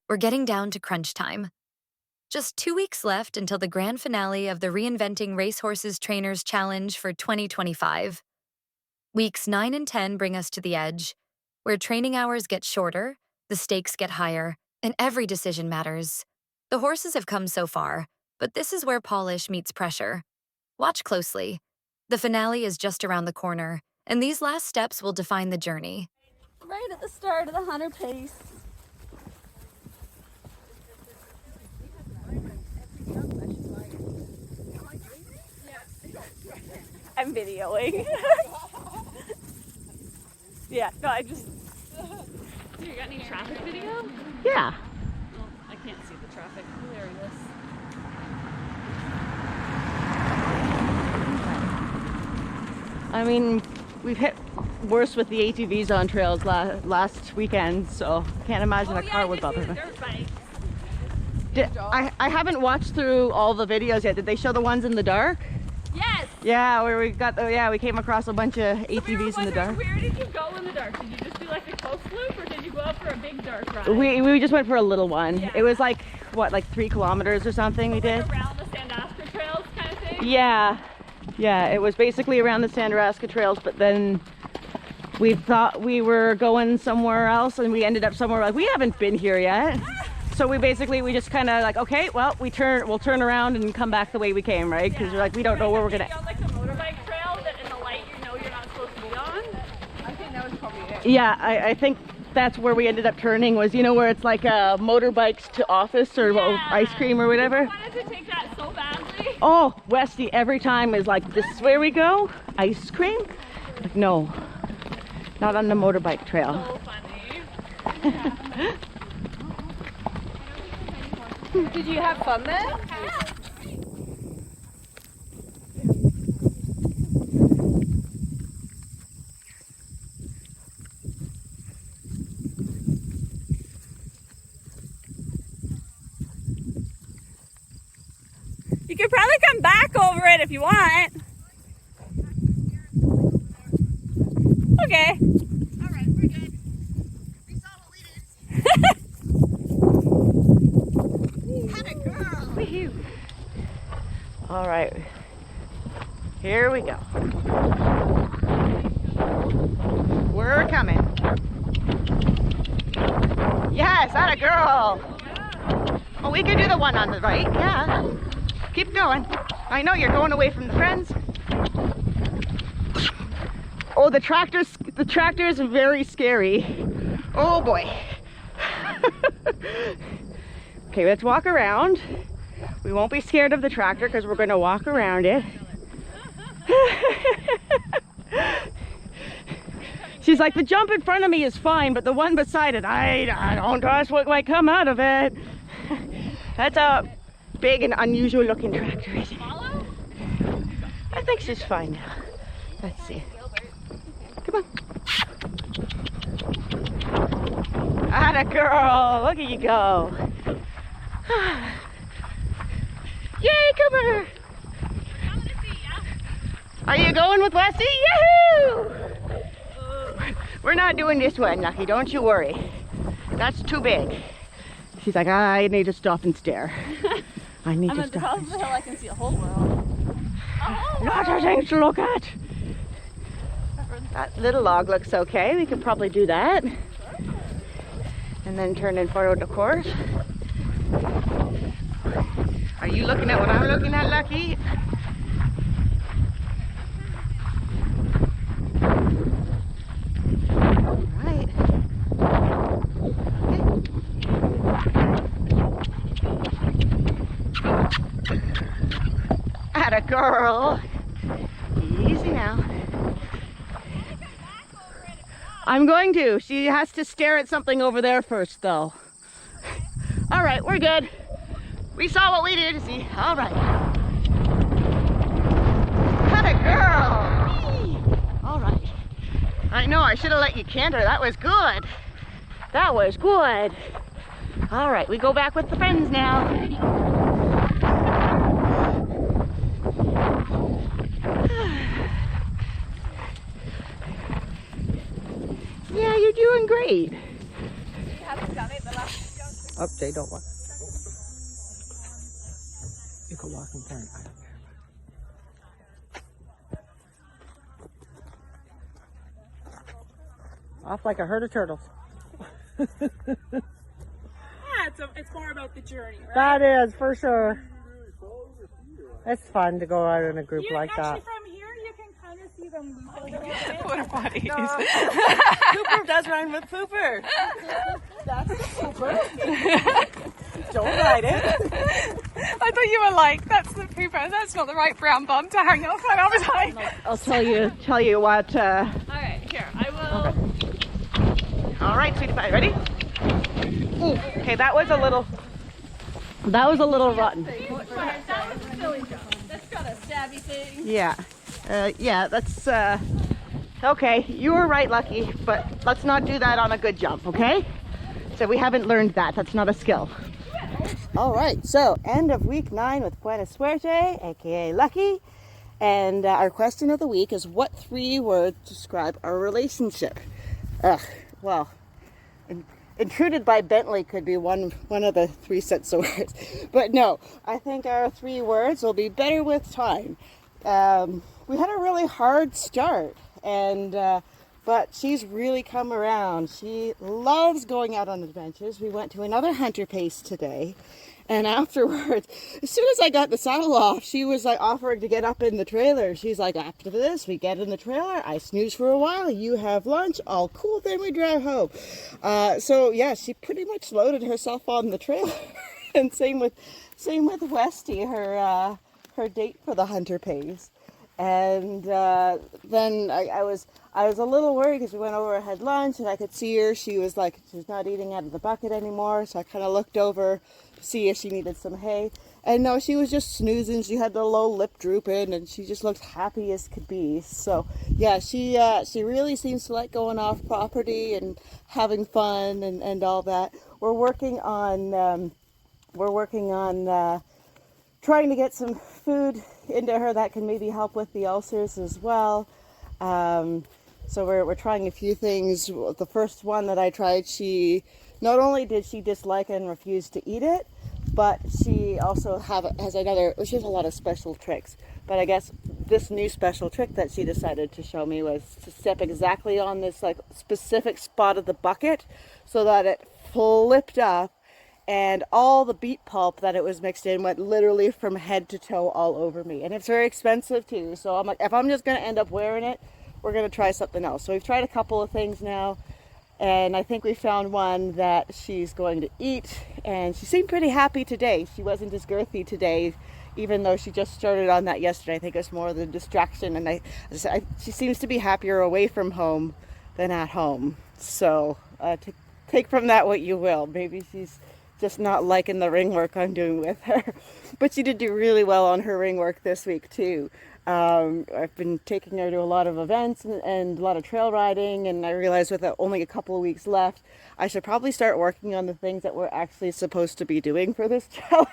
We're getting down to crunch time. Just 2 weeks left until the grand finale of the Reinventing Racehorses Trainers Challenge for 2025. Weeks 9 and 10 bring us to the edge, where training hours get shorter, the stakes get higher, and every decision matters. The horses have come so far, but this is where polish meets pressure. Watch closely. The finale is just around the corner, and these last steps will define the journey. Right at the start of the 100 pace. I'm videoing. Yeah, no, I just... Do you got any traffic video? Yeah. Well, I can't see the traffic. Hilarious. I mean, we've hit worse with the ATVs on trails last weekend, so can't imagine a car would bother me. I haven't watched through all the videos yet. Did they show the ones in the dark? Yes! Yeah, where we got the, we came across a bunch of ATVs in the dark. Where did you go in the dark? Did you just do like a close loop, or did you go out for a big dark ride? We just went for a little one. Yeah. It was like, what, like 3 kilometers or something we did? Around the Sandusky trails kind of thing? Yeah. Yeah, it was basically around the Sandusky trails, but then we thought we were going somewhere else and we ended up somewhere like, we haven't been here yet. So we just kind of like, okay, well, we'll turn around and come back the way we came, right? Because we're like, we don't know where we're gonna. On like a motorbike trail that in the light you know you're not supposed to be on. I think that was probably it. Yeah, I think that's where we ended up turning, was, you know, where it's like motorbikes to office or ice cream or whatever. I wanted to take that so badly. Oh, Westy every time is like, this is where we go? Ice cream? Like, no, not on the motorbike trail. So funny. Did you have fun then? You could probably come back over it if you want. Okay. Alright, we're good. We saw what we did. Had a girl. Woohoo. All right, here we go. We're coming. Yes, that a girl. Oh, we can do the one on the right. Yeah. Keep going. I know you're going away from the friends. Oh, the tractor is very scary. Oh boy. Okay, let's walk around. We won't be scared of the tractor because we're going to walk around it. She's like, the jump in front of me is fine, but the one beside it, I don't trust what might come out of it. That's a big and unusual looking tractor, isn't it? I think she's fine now. Let's see. Come on. Atta girl, look at you go. Yay, come here. Are you going with Westy? Yahoo! We're not doing this one, Lucky, don't you worry. That's too big. She's like, I need to stop and stare. I need to stop and stare. I can see a whole world. Lots of things to look at. That little log looks okay. We could probably do that. And then turn and follow the course. Are you looking at what I'm looking at, Lucky? Right. Atta girl. Easy now. I'm going to. She has to stare at something over there first, though. All right, we're good. We saw what we did. See, all right. Atta girl. All right. I know, I should have let you canter. That was good. That was good. All right, we go back with the friends now. Yeah, you're doing great. Oh, they don't want. You can walk in front. I don't care. Off like a herd of turtles. It's more about the journey, right? That is, for sure. It's fun to go out in a group like that. Actually, from here, you can kind of see them loop a little bit. Porta potties. No. Pooper does rhyme with pooper. That's the pooper. Don't ride it. I thought you were like, that's the pooper. That's not the right brown bum to hang off. And I was like, I'll tell you what. Okay, here, I will. Okay. All right, sweetie pie, ready? Ooh, okay, that was a little rotten. That was a silly jump. That's got a stabby thing. Yeah, yeah, that's okay. You were right, Lucky, but let's not do that on a good jump, okay? So we haven't learned that. That's not a skill. All right, so end of week 9 with Buena Suerte, aka Lucky, and our question of the week is: what 3 words describe our relationship? Well, intruded by Bentley could be one of the 3 sets of words, but no, I think our 3 words will be better with time. We had a really hard start, and but she's really come around. She loves going out on adventures. We went to another hunter pace today, and afterwards, as soon as I got the saddle off, she was like offering to get up in the trailer. She's like, after this, we get in the trailer, I snooze for a while, you have lunch, all cool, then we drive home. So yeah, she pretty much loaded herself on the trailer. And same with Westy, her date for the hunter pace. And then I was a little worried because we went over and had lunch, and I could see her. She was like, she's not eating out of the bucket anymore. So I kind of looked over to see if she needed some hay. And no, she was just snoozing. She had the low lip drooping, and she just looked happy as could be. So yeah, she really seems to like going off property and having fun and all that. We're working on trying to get some food into her that can maybe help with the ulcers as well. So we're trying a few things. The first one that I tried, she not only did she dislike and refuse to eat it, but she also has another. She has a lot of special tricks. But I guess this new special trick that she decided to show me was to step exactly on this like specific spot of the bucket, so that it flipped up. And all the beet pulp that it was mixed in went literally from head to toe all over me. And it's very expensive too. So I'm like, if I'm just going to end up wearing it, we're going to try something else. So we've tried a couple of things now. And I think we found one that she's going to eat. And she seemed pretty happy today. She wasn't as girthy today, even though she just started on that yesterday. I think it's more the distraction. And she seems to be happier away from home than at home. So take from that what you will. Maybe she's just not liking the ring work I'm doing with her. But she did do really well on her ring work this week too. I've been taking her to a lot of events and a lot of trail riding, and I realized with only a couple of weeks left, I should probably start working on the things that we're actually supposed to be doing for this challenge.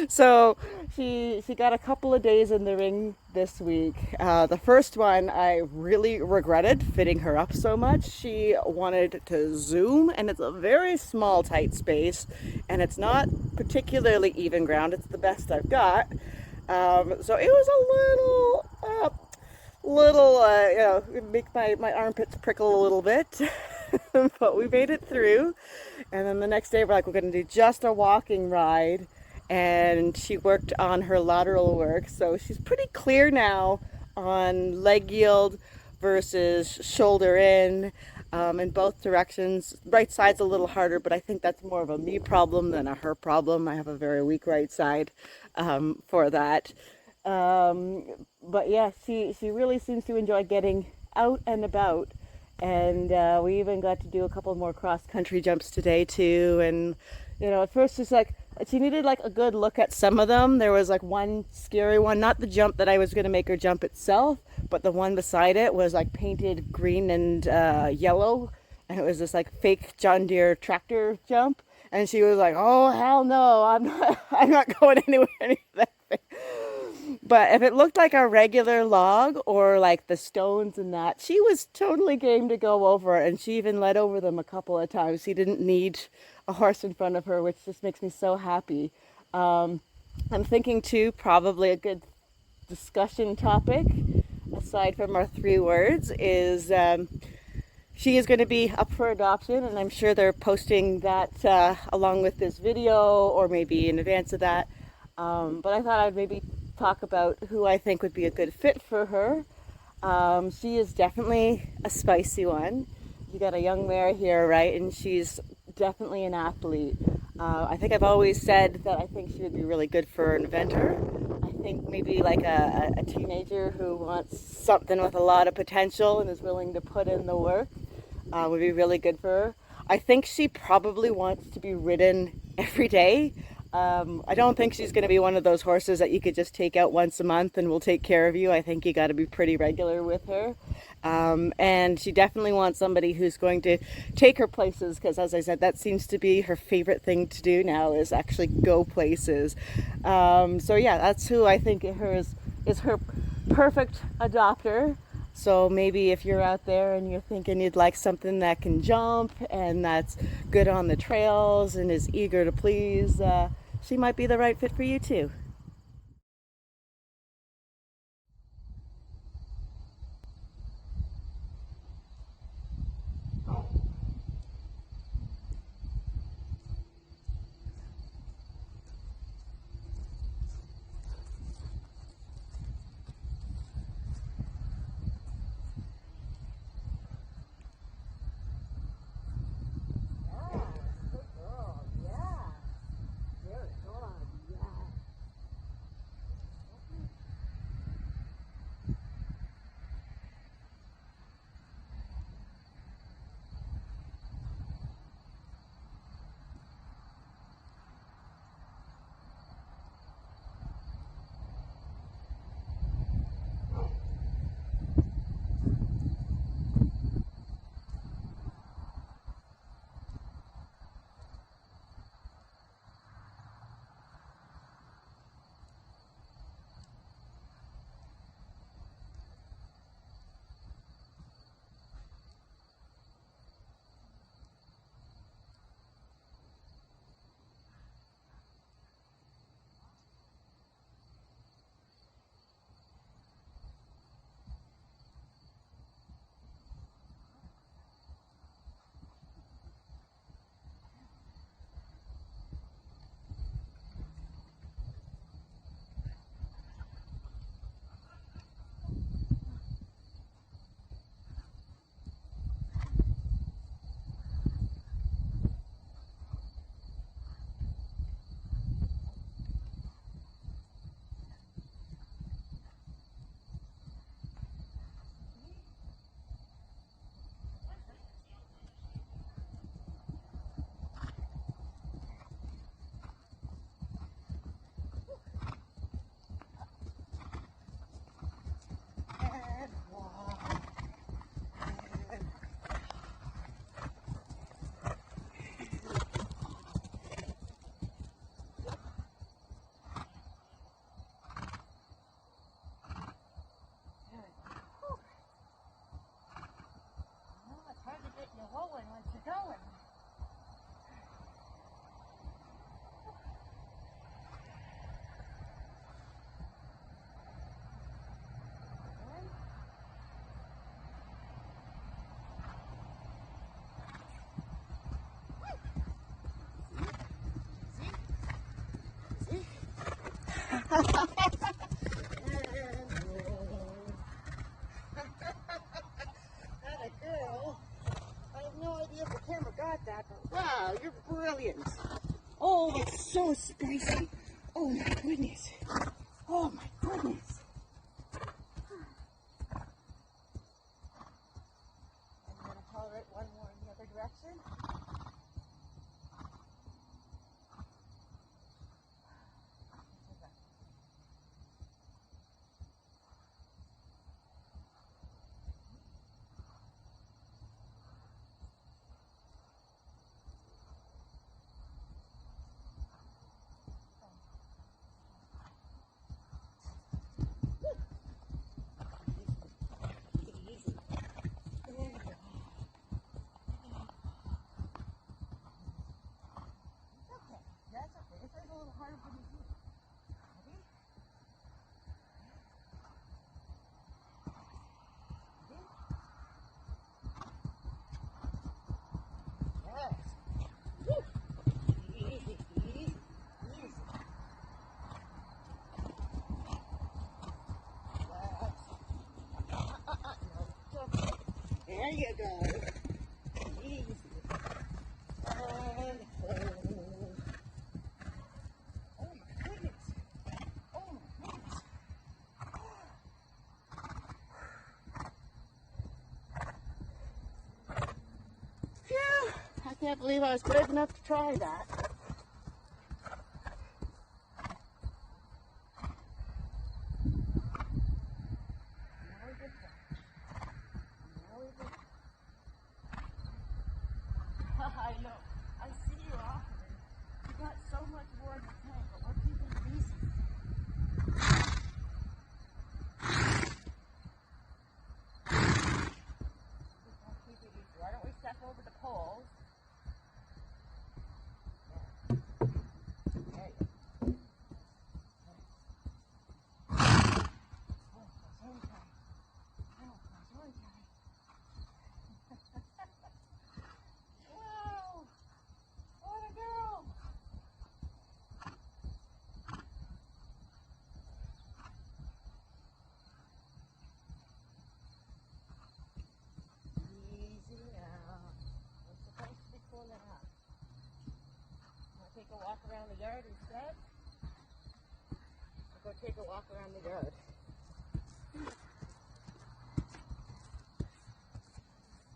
So she got a couple of days in the ring this week. The first one I really regretted fitting her up so much. She wanted to zoom, and it's a very small tight space, and it's not particularly even ground. It's the best I've got. So it was a little make my armpits prickle a little bit, but we made it through. And then the next day we're going to do just a walking ride. And she worked on her lateral work, so she's pretty clear now on leg yield versus shoulder in both directions. Right side's a little harder, but I think that's more of a me problem than a her problem. I have a very weak right side for that. But yeah, she really seems to enjoy getting out and about. And we even got to do a couple more cross-country jumps today too. And at first it's like, she needed like a good look at some of them. There was like one scary one, not the jump that I was going to make her jump itself, but the one beside it was like painted green and yellow. And it was this like fake John Deere tractor jump. And she was like, oh, hell no, I'm not going anywhere near that thing. But if it looked like a regular log or like the stones and that, she was totally game to go over, and she even led over them a couple of times. She didn't need a horse in front of her, which just makes me so happy. I'm thinking too, probably a good discussion topic, aside from our 3 words, is she is going to be up for adoption, and I'm sure they're posting that along with this video or maybe in advance of that. But I thought I'd maybe talk about who I think would be a good fit for her. She is definitely a spicy one. You got a young mare here, right? And she's definitely an athlete. I think I've always said that I think she would be really good for an eventer. I think maybe like a teenager who wants something with a lot of potential and is willing to put in the work would be really good for her. I think she probably wants to be ridden every day. I don't think she's going to be one of those horses that you could just take out once a month and will take care of you. I think you got to be pretty regular with her. And she definitely wants somebody who's going to take her places, because as I said, that seems to be her favorite thing to do now, is actually go places. So yeah, that's who I think is her perfect adopter. So maybe if you're out there and you're thinking you'd like something that can jump and that's good on the trails and is eager to please, she might be the right fit for you too. Wow, you're brilliant. Oh, it's so spicy. Oh my goodness. Oh my goodness. I'm going to tolerate one more in the other direction. little harder for me. There you go. Easy. And hold. Oh my goodness. Oh my goodness. Phew. I can't believe I was brave enough to try that. I know. I see you often. You got so much more in the tank, but we're keeping it easy. Keep it easy. Why don't we step over the poles? There you go. Wow! What a girl! Easy now. We're supposed to be pulling up. Want to take a walk around the yard instead? Or go take a walk around the yard?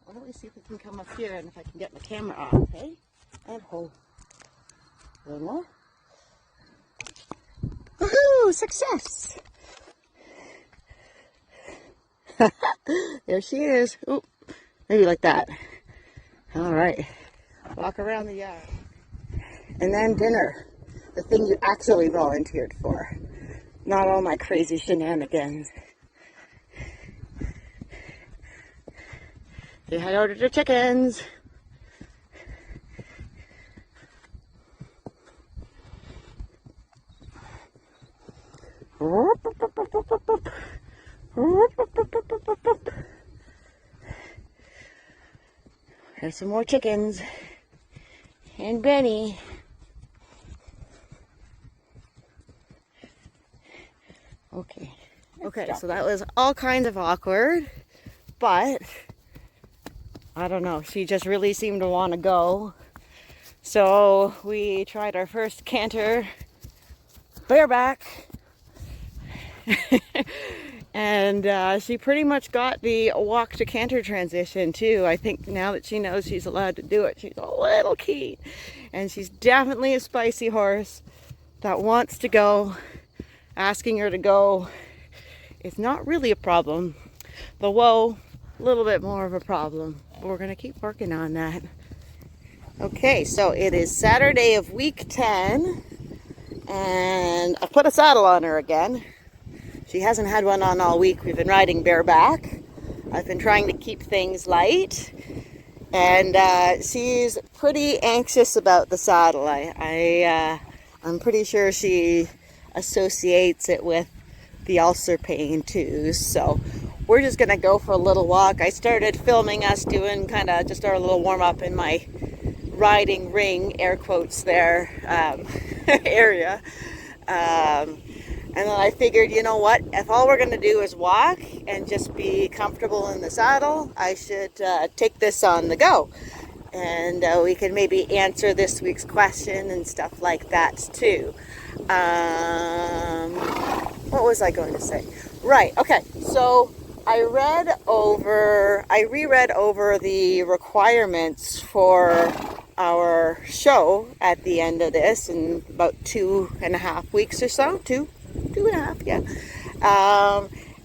Why don't we see if we can come up here and if I can get my camera off, okay? And hold. A little more. Woohoo! Success! There she is. Oop. Maybe like that. All right. Walk around the yard. And then dinner. The thing you actually volunteered for. Not all my crazy shenanigans. Say hello to the chickens. There's some more chickens. And Benny. Okay. Okay, so that was all kinds of awkward, but I don't know. She just really seemed to want to go. So we tried our first canter bareback. And she pretty much got the walk to canter transition too. I think now that she knows she's allowed to do it, she's a little keen. And she's definitely a spicy horse that wants to go. Asking her to go is not really a problem. The whoa, a little bit more of a problem. But we're going to keep working on that. Okay, so it is Saturday of week 10. And I put a saddle on her again. She hasn't had one on all week. We've been riding bareback. I've been trying to keep things light. And she's pretty anxious about the saddle. I'm pretty sure she associates it with the ulcer pain too. So we're just going to go for a little walk. I started filming us doing kind of just our little warm up in my riding ring, air quotes there, area. And then I figured, you know what, if all we're going to do is walk and just be comfortable in the saddle, I should take this on the go. And we can maybe answer this week's question and stuff like that too. What was I going to say? Right, okay, so I reread over the requirements for our show at the end of this in about 2.5 weeks or so. Two and a half, yeah.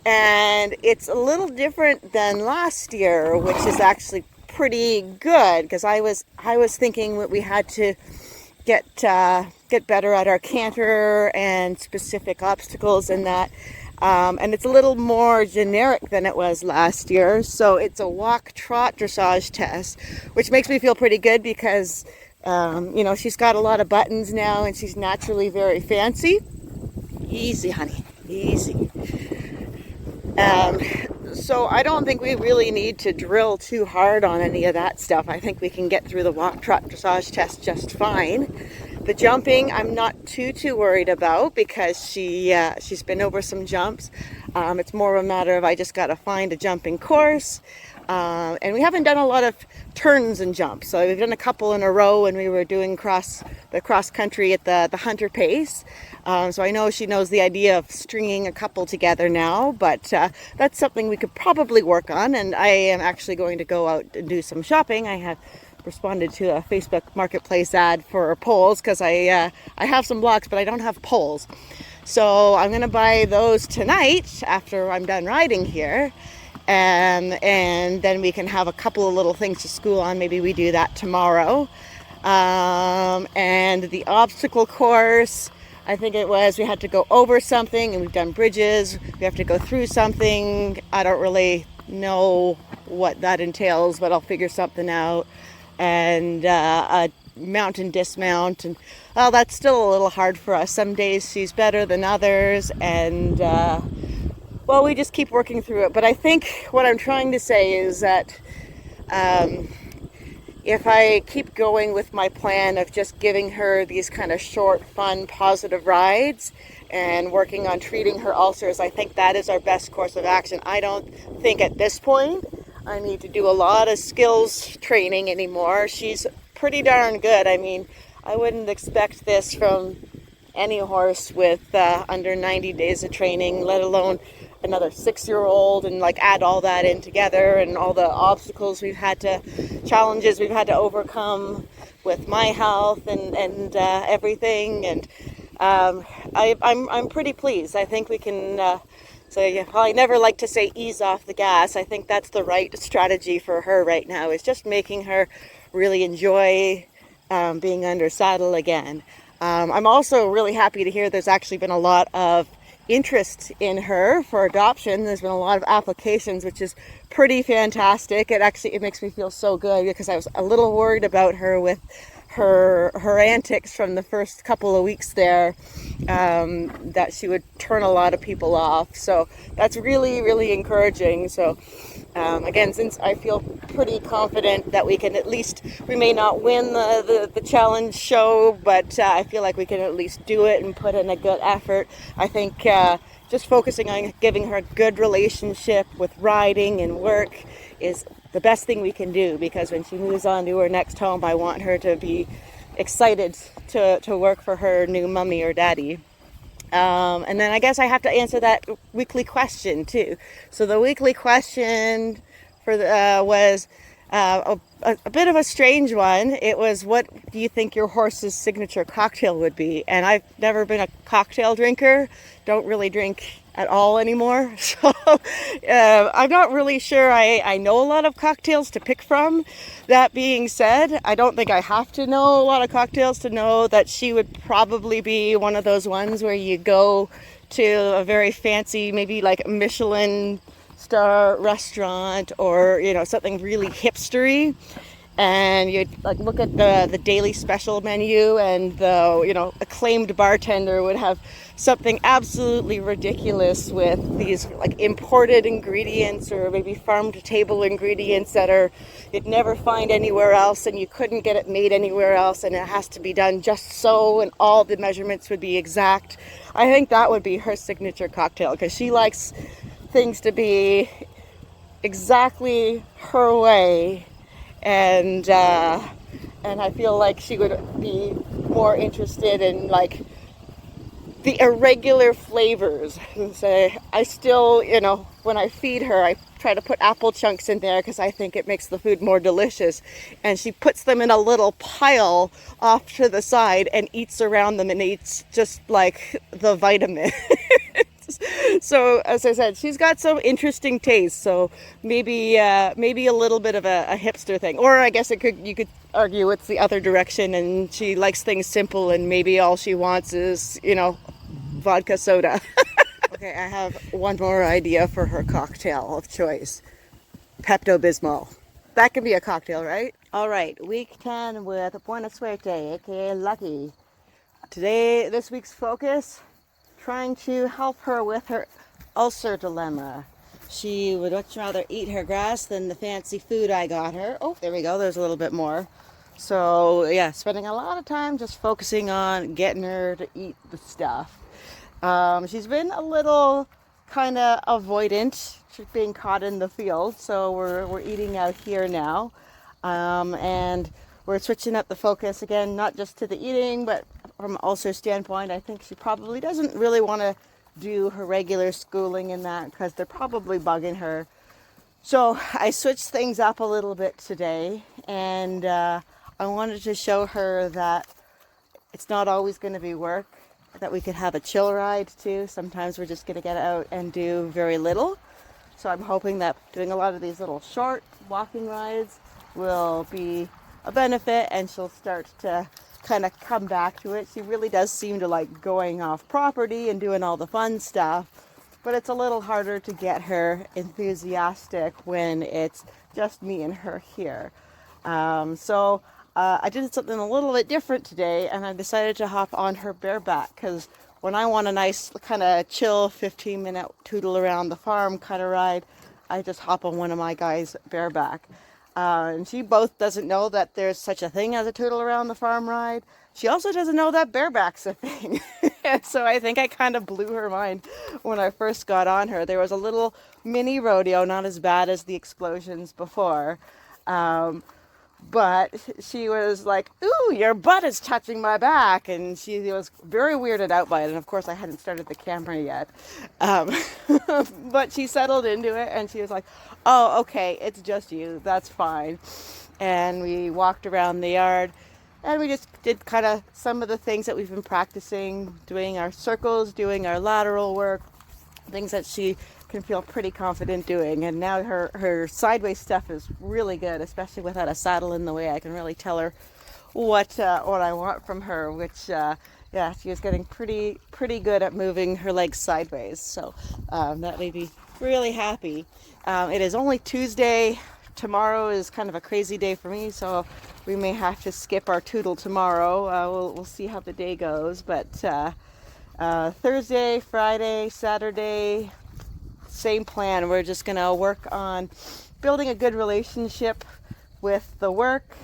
And it's a little different than last year, which is actually pretty good, because I was thinking that we had to get better at our canter and specific obstacles and that. And it's a little more generic than it was last year. So it's a walk trot dressage test, which makes me feel pretty good because You know, she's got a lot of buttons now and she's naturally very fancy. Easy, honey, easy. So I don't think we really need to drill too hard on any of that stuff. I think we can get through the walk, trot, dressage test just fine. The jumping, I'm not too worried about because she's been over some jumps. It's more of a matter of I just got to find a jumping course. And we haven't done a lot of turns and jumps. So we've done a couple in a row when we were doing the cross country at the hunter pace. So I know she knows the idea of stringing a couple together now, but that's something we could probably work on. And I am actually going to go out and do some shopping. I have responded to a Facebook Marketplace ad for poles because I have some blocks, but I don't have poles. So I'm going to buy those tonight after I'm done riding here. And then we can have a couple of little things to school on. Maybe we do that tomorrow. And the obstacle course, I think it was, we had to go over something and we've done bridges. We have to go through something. I don't really know what that entails, but I'll figure something out. And a mount and dismount. And well, that's still a little hard for us. Some days she's better than others. And well, we just keep working through it. But I think what I'm trying to say is that if I keep going with my plan of just giving her these kind of short, fun, positive rides and working on treating her ulcers, I think that is our best course of action. I don't think at this point I need to do a lot of skills training anymore. She's pretty darn good. I mean, I wouldn't expect this from any horse with under 90 days of training, let alone another 6-year-old, and like add all that in together and all the obstacles challenges we've had to overcome with my health and everything. And I'm pretty pleased. I think we can I never like to say ease off the gas. I think that's the right strategy for her right now, is just making her really enjoy being under saddle again. I'm also really happy to hear there's actually been a lot of interest in her for adoption. There's been a lot of applications, which is pretty fantastic. It makes me feel so good because I was a little worried about her with her antics from the first couple of weeks there, that she would turn a lot of people off. So that's really, really encouraging. So again, since I feel pretty confident that we can at least, we may not win the challenge show, but I feel like we can at least do it and put in a good effort. I think just focusing on giving her a good relationship with riding and work is the best thing we can do, because when she moves on to her next home, I want her to be excited to work for her new mommy or daddy. And then I guess I have to answer that weekly question too. So the weekly question was a bit of a strange one. It was, what do you think your horse's signature cocktail would be? And I've never been a cocktail drinker, don't really drink at all anymore. So I'm not really sure I know a lot of cocktails to pick from. That being said, I don't think I have to know a lot of cocktails to know that she would probably be one of those ones where you go to a very fancy, maybe like Michelin star restaurant, or something really hipstery, and you'd like look at the daily special menu, and the acclaimed bartender would have something absolutely ridiculous with these like imported ingredients, or maybe farm to table ingredients that you'd never find anywhere else, and you couldn't get it made anywhere else, and it has to be done just so, and all the measurements would be exact. I think that would be her signature cocktail, because she likes things to be exactly her way, and I feel like she would be more interested in like the irregular flavors. And say, I still, when I feed her, I try to put apple chunks in there because I think it makes the food more delicious, and she puts them in a little pile off to the side and eats around them, and eats just like the vitamin. So as I said, she's got some interesting taste. So maybe a little bit of a hipster thing, or I guess you could argue it's the other direction, and she likes things simple, and maybe all she wants is vodka soda. Okay, I have one more idea for her cocktail of choice: Pepto-Bismol. That can be a cocktail, right? All right, week 10 with Buena Suerte, aka Lucky. Today, this week's focus, trying to help her with her ulcer dilemma. She would much rather eat her grass than the fancy food I got her. Oh, there we go, there's a little bit more. So yeah, spending a lot of time just focusing on getting her to eat the stuff. She's been a little kind of avoidant. She's being caught in the field, so we're eating out here now. And we're switching up the focus again, not just to the eating, but from an ulcer standpoint. I think she probably doesn't really want to do her regular schooling in that because they're probably bugging her. So I switched things up a little bit today, and I wanted to show her that it's not always going to be work, that we could have a chill ride too. Sometimes we're just going to get out and do very little. So I'm hoping that doing a lot of these little short walking rides will be a benefit, and she'll start to kind of come back to it. She really does seem to like going off property and doing all the fun stuff, but it's a little harder to get her enthusiastic when it's just me and her here. So I did something a little bit different today, and I decided to hop on her bareback because when I want a nice kind of chill 15-minute tootle around the farm kind of ride, I just hop on one of my guys' bareback. And she both doesn't know that there's such a thing as a tootle around the farm ride. She also doesn't know that bareback's a thing. And so I think I kind of blew her mind when I first got on her. There was a little mini rodeo, not as bad as the explosions before. But she was like, "Ooh, your butt is touching my back." And she was very weirded out by it. And of course, I hadn't started the camera yet. But she settled into it and she was like, "Oh, okay, it's just you. That's fine." And we walked around the yard and we just did kind of some of the things that we've been practicing, doing our circles, doing our lateral work, things that she can feel pretty confident doing. And now her sideways stuff is really good, especially without a saddle in the way. I can really tell her what I want from her, which yeah, she is getting pretty good at moving her legs sideways. So that made me really happy. It is only Tuesday. Tomorrow is kind of a crazy day for me, so we may have to skip our tootle tomorrow. We'll see how the day goes, but Thursday, Friday, Saturday, same plan. We're just going to work on building a good relationship with the work.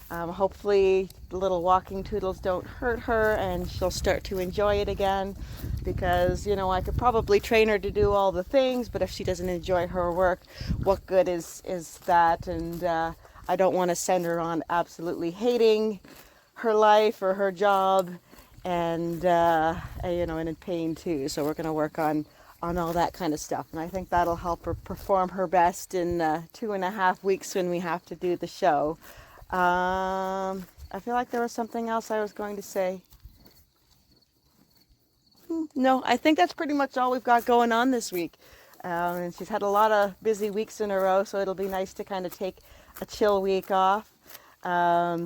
Hopefully the little walking toodles don't hurt her and she'll start to enjoy it again, because you know, I could probably train her to do all the things, but if she doesn't enjoy her work, what good is that? And I don't want to send her on absolutely hating her life or her job, and you know, and in pain too. So we're going to work on all that kind of stuff, and I think that'll help her perform her best in 2.5 weeks when we have to do the show. I feel like there was something else I was going to say. No, I think that's pretty much all we've got going on this week. And she's had a lot of busy weeks in a row, so it'll be nice to kind of take a chill week off. Yeah,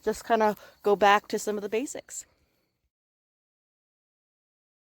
just kind of go back to some of the basics.